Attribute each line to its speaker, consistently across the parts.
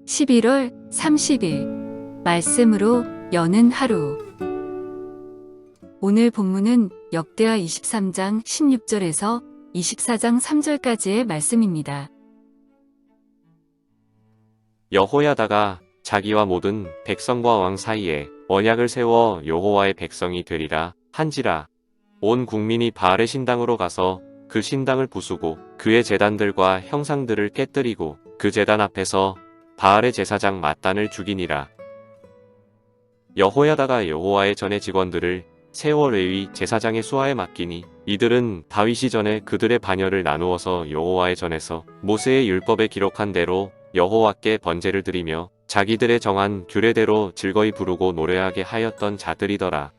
Speaker 1: 11월 30일 말씀으로 여는 하루. 오늘 본문은 역대하 23장 16절에서 24장 3절까지의 말씀입니다.
Speaker 2: 여호야다가 자기와 모든 백성과 왕 사이에 언약을 세워 여호와의 백성이 되리라 한지라. 온 국민이 바알의 신당으로 가서 그 신당을 부수고 그의 제단들과 형상들을 깨뜨리고 그 제단 앞에서 바알의 제사장 맏단을 죽이니라. 여호야다가 여호와의 전의 직원들을 세워 레위 제사장의 수하에 맡기니 이들은 다윗이 전에 그들의 반열을 나누어서 여호와의 전에서 모세의 율법에 기록한 대로 여호와께 번제를 드리며 자기들의 정한 규례대로 즐거이 부르고 노래하게 하였던 자들이더라.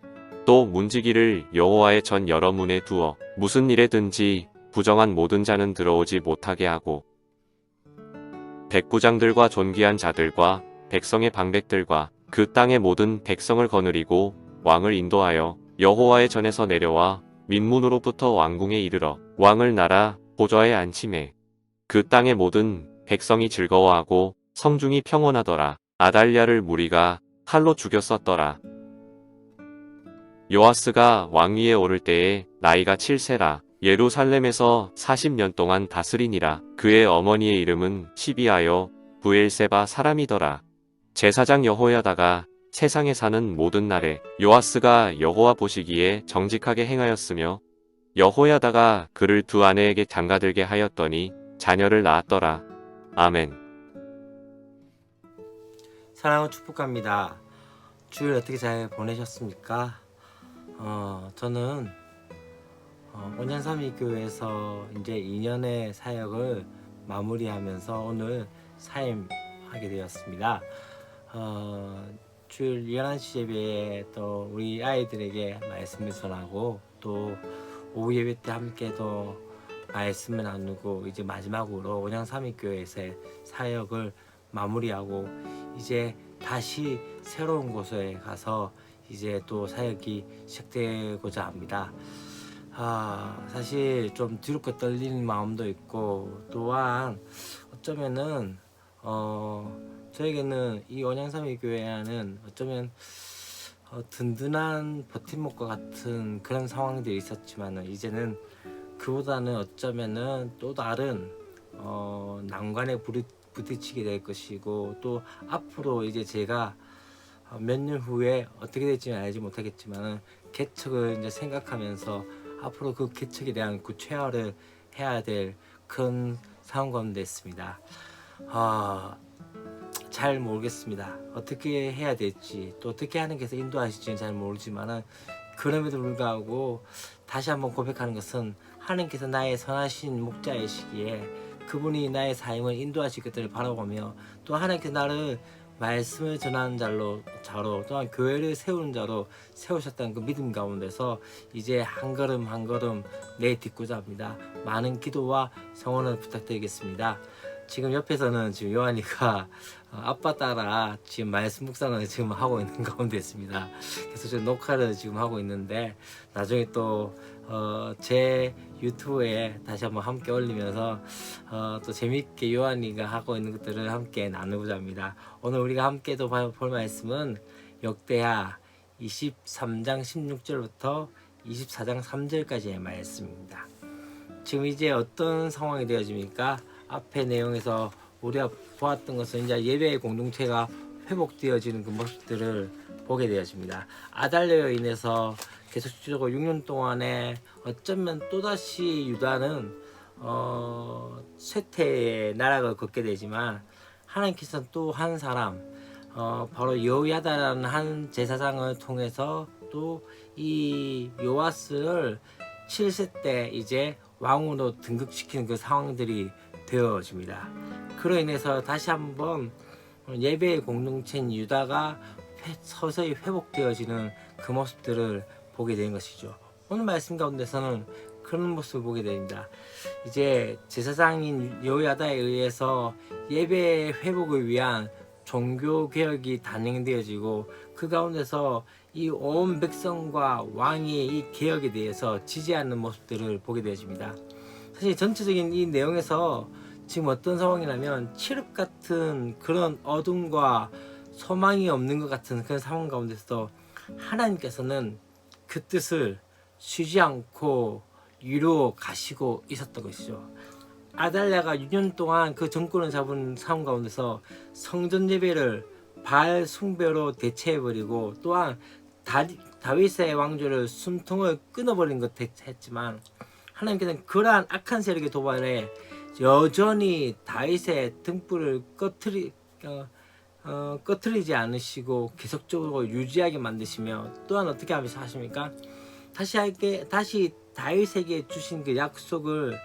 Speaker 2: 또 문지기를 여호와의 전 여러 문에 두어 무슨 일에든지 부정한 모든 자는 들어오지 못하게 하고 백부장들과 존귀한 자들과 백성의 방백들과 그 땅의 모든 백성을 거느리고 왕을 인도하여 여호와의 전에서 내려와 민문으로부터 왕궁에 이르러 왕을 나라 보좌에 앉히매 그 땅의 모든 백성이 즐거워하고 성중이 평온하더라. 아달랴를 무리가 칼로 죽였었더라. 요아스가 왕위에 오를 때에 나이가 7세라. 예루살렘에서 40년 동안 다스리니라. 그의 어머니의 이름은 시비하여 부엘세바 사람이더라. 제사장 여호야다가 세상에 사는 모든 날에 요아스가 여호와 보시기에 정직하게 행하였으며 여호야다가 그를 두 아내에게 장가들게 하였더니 자녀를 낳았더라. 아멘.
Speaker 3: 사랑하고 축복합니다. 주일 어떻게 잘 보내셨습니까? 저는 온양삼위교회에서 이제 2년의 사역을 마무리하면서 오늘 사임하게 되었습니다. 주일 11시 예배에 또 우리 아이들에게 말씀을 전하고 또 오후 예배 때 함께 또 말씀을 나누고 이제 마지막으로 온양삼위교회에서의 사역을 마무리하고 이제 다시 새로운 곳에 가서 이제 또 사역이 시작되고자 합니다. 사실 좀 두렵고 떨리는 마음도 있고 또한 어쩌면은 저에게는 이 온양삼위교회는 어쩌면 든든한 버팀목과 같은 그런 상황들이 있었지만은 이제는 그보다는 어쩌면은 또 다른 난관에 부딪히게 될 것이고 또 앞으로 이제 제가 몇 년 후에 어떻게 될지는 알지 못하겠지만은 개척을 이제 생각하면서 앞으로 그 개척에 대한 구체화를 해야 될 그런 상황 가운데 있습니다. 잘 모르겠습니다. 어떻게 해야 될지 또 어떻게 하나님께서 인도하실지는 잘 모르지만은 그럼에도 불구하고 다시 한번 고백하는 것은 하나님께서 나의 선하신 목자이시기에 그분이 나의 삶을 인도하실 것들을 바라보며 또 하나님께서 나를 말씀을 전하는 자로 또한 교회를 세우는 자로 세우셨다는 그 믿음 가운데서 이제 한 걸음 한 걸음 내딛고자 합니다. 많은 기도와 성원을 부탁드리겠습니다. 지금 옆에서는 지금 요한이가 아빠 따라 지금 말씀 묵상을 지금 하고 있는 가운데 있습니다. 그래서 지금 녹화를 지금 하고 있는데 나중에 또 제 유튜브에 다시 한번 함께 올리면서 또 재밌게 요한이가 하고 있는 것들을 함께 나누고자 합니다. 오늘 우리가 함께 또 볼 말씀은 역대하 23장 16절부터 24장 3절까지의 말씀입니다. 지금 이제 어떤 상황이 되어집니까? 앞의 내용에서 우리가 보았던 것은 이제 예배의 공동체가 회복되어지는 그 모습들을 보게 되어집니다. 아달랴로 인해서 계속적으로 6년 동안에 어쩌면 또다시 유다는 쇠퇴의 나락을 걷게 되지만 하나님께서는 또 한 사람 바로 여호야다라는 한 제사장을 통해서 또 이 요아스를 7세 때 이제 왕으로 등극시키는 그 상황들이 되어집니다. 그로 인해서 다시 한번 예배의 공동체인 유다가 서서히 회복되어지는 그 모습들을 보게 되는 것이죠. 오늘 말씀 가운데서는 그런 모습을 보게 됩니다. 이제 제사장인 여호야다에 의해서 예배의 회복을 위한 종교개혁이 단행되어지고 그 가운데서 이 온 백성과 왕의 이 개혁에 대해서 지지하는 모습들을 보게 되어집니다. 사실 전체적인 이 내용에서 지금 어떤 상황이냐면 칠흑 같은 그런 어둠과 소망이 없는 것 같은 그런 상황 가운데서 하나님께서는 그 뜻을 쉬지 않고 이루어 가시고 있었던 것이죠. 아달랴가 6년 동안 그 정권을 잡은 상황 가운데서 성전 예배를 바알 숭배로 대체해버리고 또한 다윗의 왕조를 숨통을 끊어버린 것 했지만 하나님께서는 그러한 악한 세력의 도발에 여전히 다윗의 등불을 꺼트리지 않으시고 계속적으로 유지하게 만드시며 또한 어떻게 하십니까? 다시 다윗에게 주신 그 약속을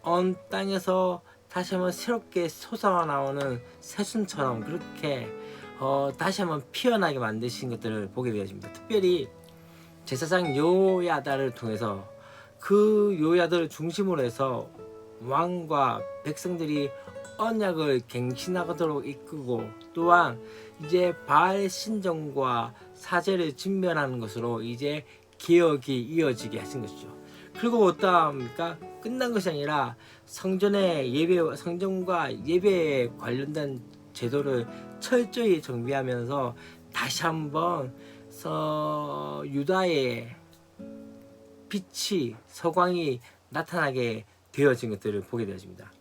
Speaker 3: 언 땅에서 다시 한번 새롭게 솟아나오는 새순처럼 그렇게 다시 한번 피어나게 만드신 것들을 보게 되어집니다. 특별히 제사장 요야다를 통해서 그 요야다를 중심으로 해서 왕과 백성들이 언약을 갱신하도록 이끌고 또한 이제 바알 신정과 사제를 진멸하는 것으로 이제 개혁이 이어지게 하신 것이죠. 그리고 어떠합니까? 끝난 것이 아니라 성전과 예배에 관련된 제도를 철저히 정비하면서 다시 한번 유다의 빛이 서광이 나타나게 되어진 것들을 보게 되어집니다.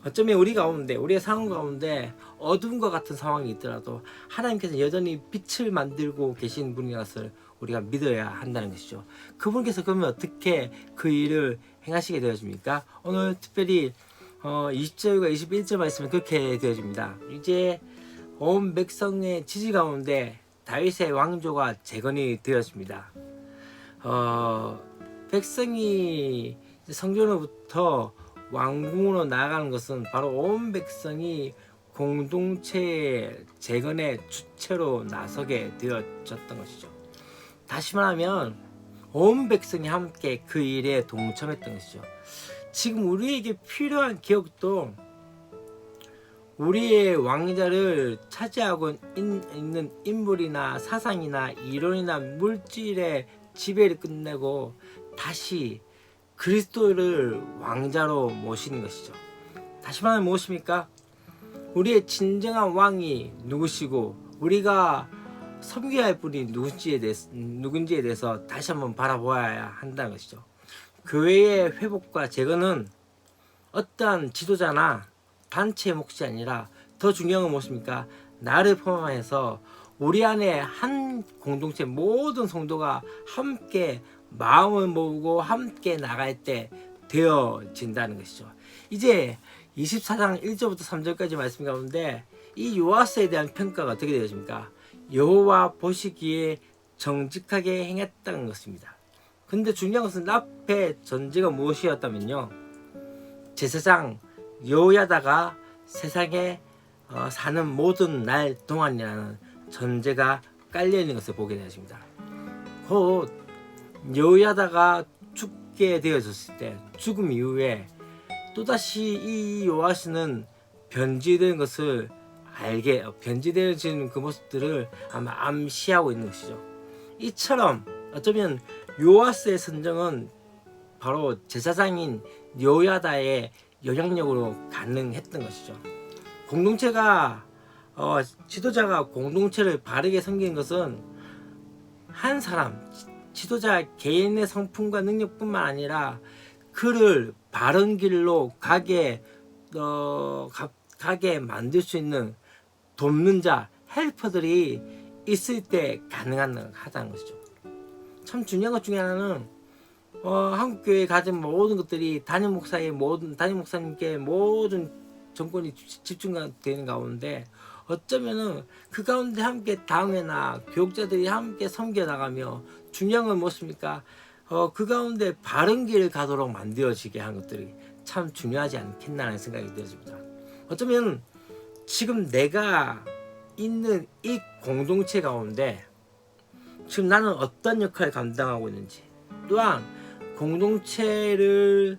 Speaker 3: 어쩌면 우리의 상황 가운데 어둠과 같은 상황이 있더라도 하나님께서 여전히 빛을 만들고 계신 분이라서 우리가 믿어야 한다는 것이죠. 그분께서 그러면 어떻게 그 일을 행하시게 되어집니까? 오늘 특별히 20절과 21절 말씀은 그렇게 되어집니다. 이제 온 백성의 지지 가운데 다윗의 왕조가 재건이 되었습니다. 백성이 성전으로부터 왕궁으로 나아가는 것은 바로 온 백성이 공동체 재건의 주체로 나서게 되어졌던 것이죠. 다시 말하면 온 백성이 함께 그 일에 동참했던 것이죠. 지금 우리에게 필요한 기억도 우리의 왕자를 차지하고 있는 인물이나 사상이나 이론이나 물질의 지배를 끝내고 다시 그리스도를 왕자로 모시는 것이죠. 다시 말하면 무엇입니까? 우리의 진정한 왕이 누구시고 우리가 섬겨야 할 분이 누군지에 대해서 다시 한번 바라보아야 한다는 것이죠. 교회의 회복과 재건은 어떠한 지도자나 단체의 몫이 아니라 더 중요한 건 무엇입니까? 나를 포함해서 우리 안에 한 공동체 모든 성도가 함께 마음을 모으고 함께 나갈 때 되어진다는 것이죠. 이제 24장 1절부터 3절까지 말씀 가운데 이 요아스에 대한 평가가 어떻게 되어집니까? 여호와 보시기에 정직하게 행했다는 것입니다. 근데 중요한 것은 앞에 전제가 무엇이었다면요, 제사장 여호야다가 세상에 사는 모든 날 동안이라는 전제가 깔려있는 것을 보게 되어집니다. 곧 여호야다가 죽게 되어졌을 때 죽음 이후에 또다시 이 요아스는 변질된 것을 변질되어지는 그 모습들을 아마 암시하고 있는 것이죠. 이처럼 어쩌면 요아스의 선정은 바로 제사장인 여호야다의 영향력으로 가능했던 것이죠. 지도자가 공동체를 바르게 섬기는 것은 한 사람, 지도자 개인의 성품과 능력뿐만 아니라 그를 바른 길로 가게 만들 수 있는 돕는 자, 헬퍼들이 있을 때 가능하다는 것이죠. 참 중요한 것 중에 하나는 한국교회에 가진 모든 것들이 담임 목사님께 모든 정권이 집중되는 가운데 어쩌면은 그 가운데 함께 당회나 교육자들이 함께 섬겨 나가며 중요한 건 무엇입니까? 그 가운데 바른 길을 가도록 만들어지게 하는 것들이 참 중요하지 않겠나라는 생각이 들어집니다. 어쩌면 지금 내가 있는 이 공동체 가운데 지금 나는 어떤 역할을 감당하고 있는지, 또한 공동체를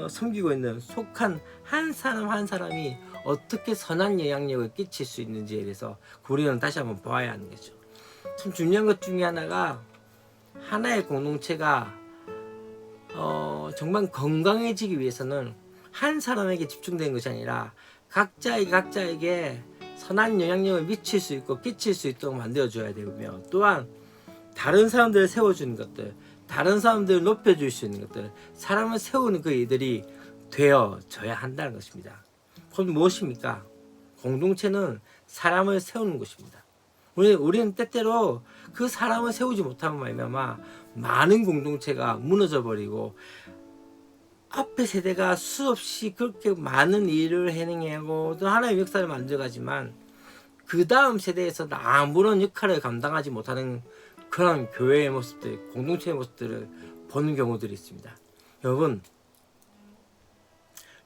Speaker 3: 섬기고 있는 속한 한 사람 한 사람이 어떻게 선한 영향력을 끼칠 수 있는지에 대해서 우리는 다시 한번 봐야 하는 거죠. 참 중요한 것 중에 하나가 하나의 공동체가 정말 건강해지기 위해서는 한 사람에게 집중된 것이 아니라 각자에게 선한 영향력을 미칠 수 있고 끼칠 수 있도록 만들어줘야 되고요. 또한 다른 사람들을 세워주는 것들, 다른 사람들을 높여줄 수 있는 것들, 사람을 세우는 그 일들이 되어져야 한다는 것입니다. 그럼 무엇입니까? 공동체는 사람을 세우는 것입니다. 우리는 때때로 그 사람을 세우지 못하는 말미암아 많은 공동체가 무너져 버리고 앞에 세대가 수없이 그렇게 많은 일을 해내고 또 하나의 역사를 만들어가지만 그 다음 세대에서는 아무런 역할을 감당하지 못하는 그런 교회의 모습들, 공동체의 모습들을 보는 경우들이 있습니다. 여러분,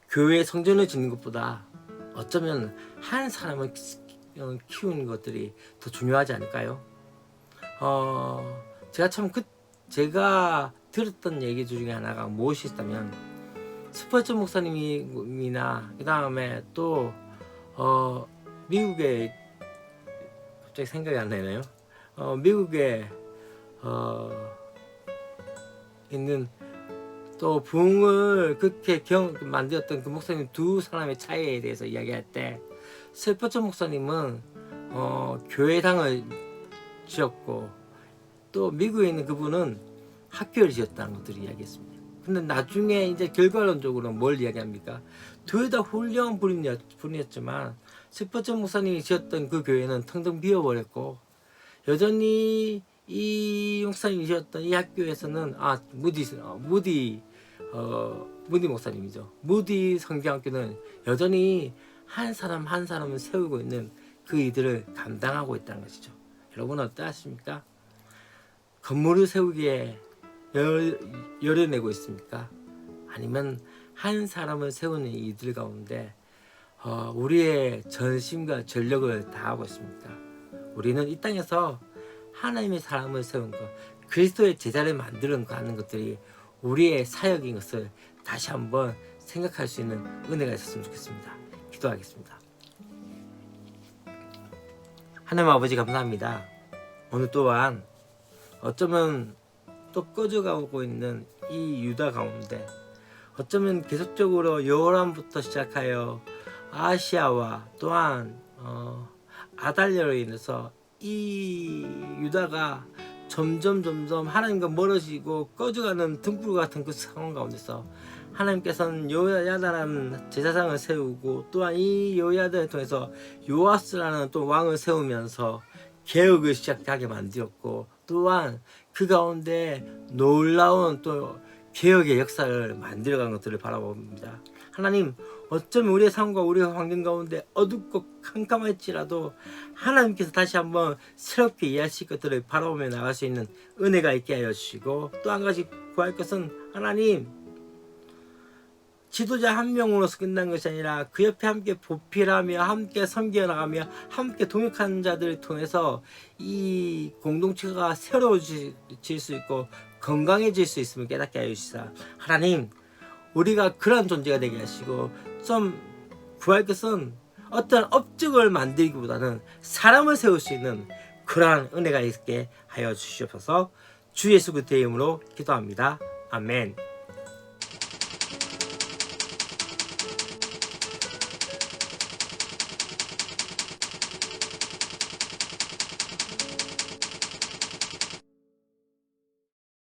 Speaker 3: 교회 성전을 짓는 것보다 어쩌면 한 사람을 키우는 것들이 더 중요하지 않을까요? 제가 들었던 얘기 중에 하나가 무엇이 있다면 스펄전 목사님이나 그 다음에 또 미국에 갑자기 생각이 안 나네요. 미국에 있는 또 부흥을 그렇게 만들었던 그 목사님 두 사람의 차이에 대해서 이야기할 때 스펄전 목사님은 교회당을 지었고 또 미국에 있는 그분은 학교를 지었다는 것들을 이야기했습니다. 근데 나중에 이제 결과론적으로 뭘 이야기합니까? 둘 다 훌륭한 분이었지만 스펄전 목사님이 지었던 그 교회는 텅텅 비어버렸고 여전히 이 목사님이 지었던 이 학교에서는 무디 목사님이죠. 무디 성경학교는 여전히 한 사람 한 사람을 세우고 있는 그 일들을 감당하고 있다는 것이죠. 여러분은 어떠하십니까? 건물을 세우기에 열어내고 있습니까? 아니면 한 사람을 세우는 이들 가운데 우리의 전심과 전력을 다하고 있습니까? 우리는 이 땅에서 하나님의 사람을 세운 것, 그리스도의 제자를 만들어 가는 것들이 우리의 사역인 것을 다시 한번 생각할 수 있는 은혜가 있었으면 좋겠습니다. 기도하겠습니다. 하나님 아버지 감사합니다. 오늘 또한 어쩌면 또 꺼져가고 있는 이 유다 가운데 어쩌면 계속적으로 여호람부터 시작하여 아시아와 또한 아달랴로 인해서 이 유다가 점점 하나님과 멀어지고 꺼져가는 등불 같은 그 상황 가운데서 하나님께서는 요야다라는 제사장을 세우고 또한 이 요야다를 통해서 요아스라는 또 왕을 세우면서 개혁을 시작하게 만들었고 또한 그 가운데 놀라운 또 개혁의 역사를 만들어간 것들을 바라봅니다. 하나님, 어쩌면 우리의 삶과 우리의 환경 가운데 어둡고 캄캄할지라도 하나님께서 다시 한번 새롭게 이해하실 것들을 바라보며 나갈 수 있는 은혜가 있게 하여 주시고 또 한 가지 구할 것은 하나님, 지도자 한 명으로서 끝난 것이 아니라 그 옆에 함께 보필하며 함께 섬겨나가며 함께 동역하는 자들을 통해서 이 공동체가 새로워질 수 있고 건강해질 수 있음을 깨닫게 하여 주시사 하나님, 우리가 그런 존재가 되게 하시고 좀 구할 것은 어떤 업적을 만들기보다는 사람을 세울 수 있는 그러한 은혜가 있게 하여 주시옵소서. 주 예수 그리스도의 이름으로 기도합니다. 아멘.